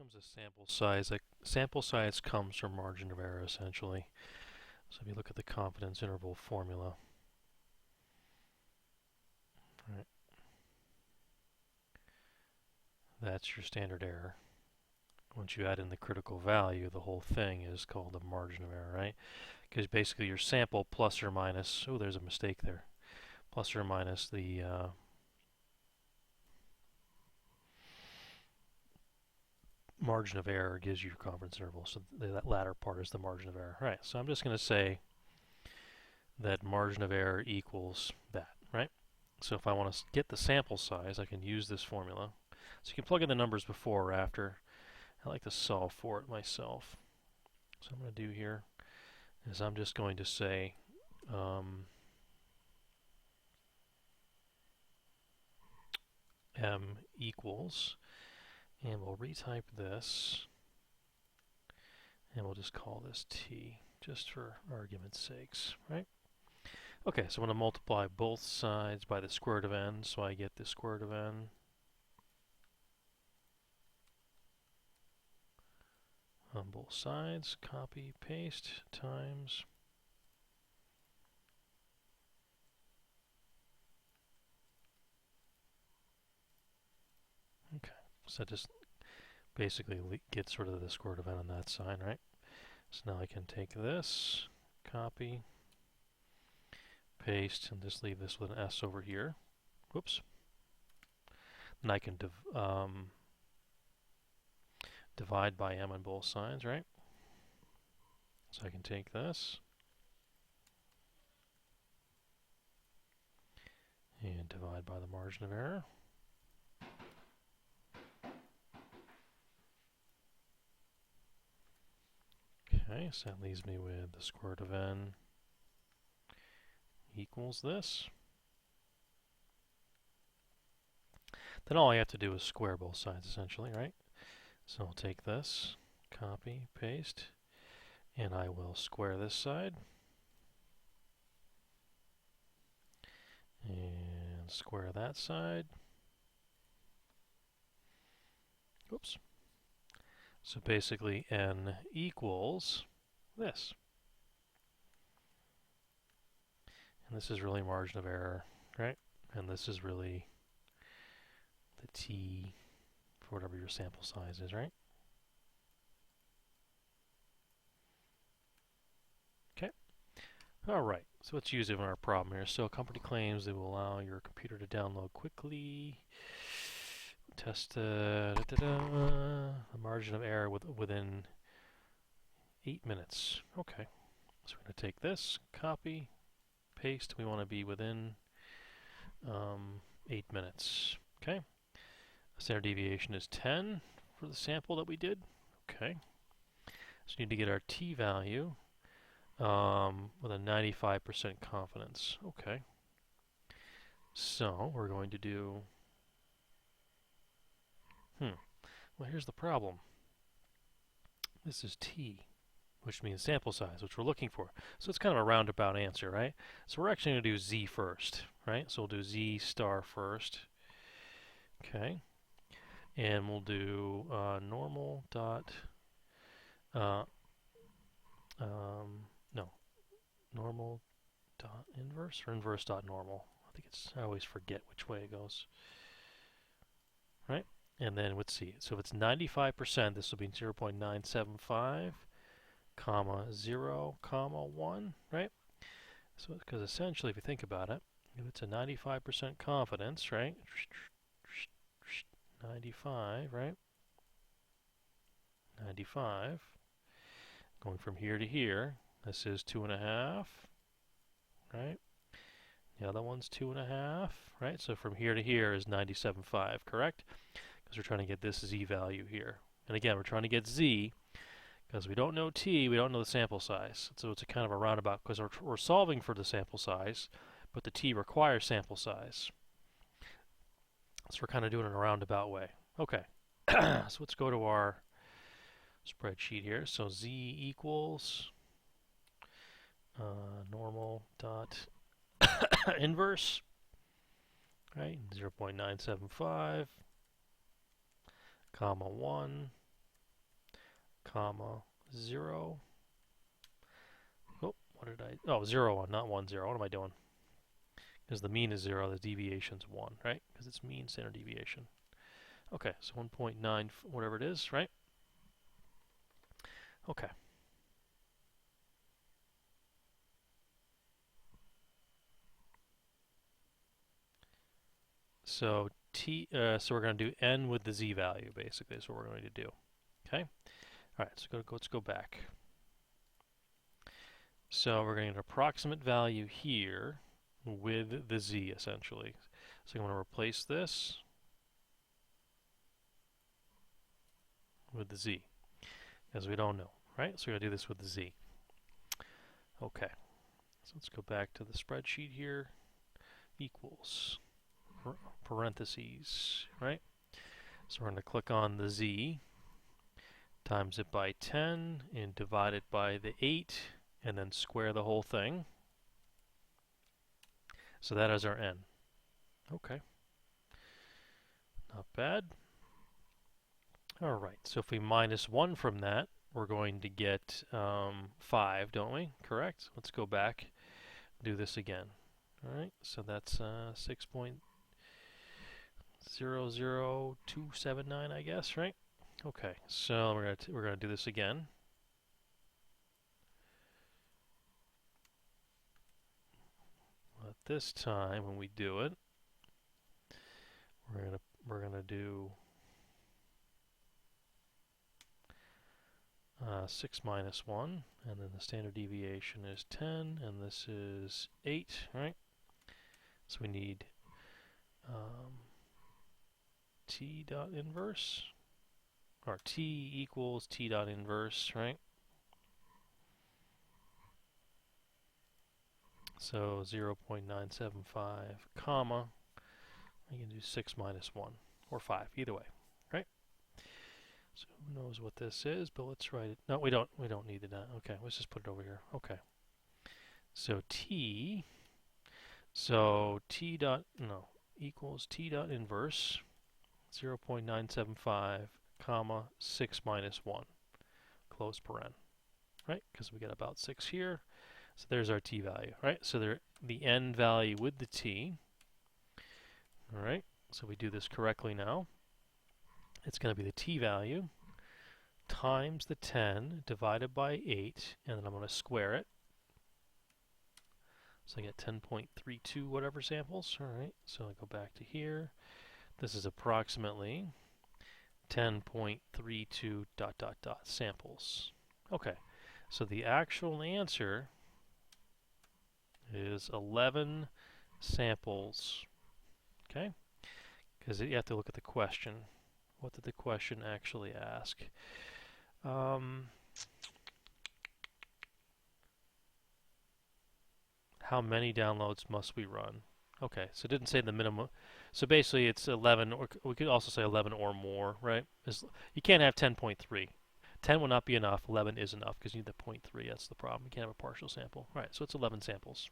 Comes a sample size. Sample size comes from margin of error, essentially. So if you look at the confidence interval formula, right, that's your standard error. Once you add in the critical value, the whole thing is called the margin of error, right? Because basically your sample plus or minus, oh, there's a mistake there, plus or minus the margin of error gives you your confidence interval. So that latter part is the margin of error. Right, so I'm just going to say that margin of error equals that, right? So if I want to get the sample size, I can use this formula. So you can plug in the numbers before or after. I like to solve for it myself. So I'm going to do here is I'm just going to say m equals, and we'll retype this, and we'll just call this t, just for argument's sakes, right? Okay, so I'm going to multiply both sides by the square root of n, so I get the square root of n on both sides. Copy, paste, times. Okay, so just basically get sort of the square root of n on that side, right? So now I can take this, copy, paste, and just leave this with an s over here. Whoops. Then I can divide by m on both sides, right? So I can take this and divide by the margin of error. Okay, so that leaves me with the square root of n equals this. Then all I have to do is square both sides, essentially, right? So I'll take this, copy, paste, and I will square this side. And square that side. Oops. So basically n equals this. And this is really margin of error, right? And this is really the t for whatever your sample size is, right? Okay. All right. So let's use it in our problem here. So company claims they will allow your computer to download quickly. Test the margin of error within 8 minutes. Okay. So we're going to take this, copy, paste. We want to be within 8 minutes. Okay. Standard deviation is 10 for the sample that we did. Okay. So we need to get our t value with a 95% confidence. Okay. So we're going to do... Well, here's the problem. This is t, which means sample size, which we're looking for. So it's kind of a roundabout answer, right? So we're actually going to do z first, right? So we'll do z star first. Okay. And we'll do normal dot... normal dot inverse or inverse dot normal. I always forget which way it goes. Right? And then let's see. So if it's 95%, this will be 0.975, comma 0, comma 1, right? So because essentially, if you think about it, if it's a 95% confidence, right? 95, right? 95. Going from here to here, this is 2.5, right? The other one's 2.5, right? So from here to here is 97.5, correct? Because we're trying to get this z value here. And again, we're trying to get z because we don't know t, we don't know the sample size. So it's a kind of a roundabout because we're solving for the sample size, but the t requires sample size. So we're kind of doing it in a roundabout way. Okay, so let's go to our spreadsheet here. So z equals normal dot inverse, right? 0.975, comma 1, comma 0. Oh, what did I? Oh, 0, 1, not 1, 0. What am I doing? Because the mean is 0, the deviation's 1, right? Because it's mean standard deviation. Okay, so 1.9, whatever it is, right? Okay. So so we're going to do n with the z value, basically, is what we're going to do. Okay? All right, so let's go back. So we're going to get an approximate value here with the z, essentially. So I'm going to replace this with the z, because we don't know, right? So we're going to do this with the z. Okay, so let's go back to the spreadsheet here. Equals, parentheses, right? So we're going to click on the z, times it by 10, and divide it by the 8, and then square the whole thing. So that is our n. Okay. Not bad. All right, so if we minus 1 from that, we're going to get 5, don't we? Correct? Let's go back, do this again. All right, so that's 6.00279, I guess, right? Okay, so we're gonna do this again. But this time, when we do it, we're gonna do 6 minus 1, and then the standard deviation is 10, and this is 8, right? So we need t dot inverse, or t equals t dot inverse, right? So 0.975, comma, we can do 6 minus 1, or 5, either way, right? So who knows what this is, but let's write it. No, we don't need it. Okay, let's just put it over here. Okay. So t, t dot, no, equals t dot inverse 0.975, comma, 6 minus 1, close paren, right? Because we get about 6 here. So there's our t value, right? So the n value with the t, all right? So we do this correctly now. It's going to be the t value times the 10 divided by 8, and then I'm going to square it. So I get 10.32 whatever samples, all right? So I go back to here. This is approximately 10.32 dot dot dot samples. Okay, so the actual answer is 11 samples, okay? Because you have to look at the question. What did the question actually ask? How many downloads must we run? Okay, so it didn't say the minimum. So basically it's 11, or we could also say 11 or more, right? You can't have 10.3. 10 will not be enough, 11 is enough, because you need the 0.3, that's the problem. You can't have a partial sample. All right, so it's 11 samples.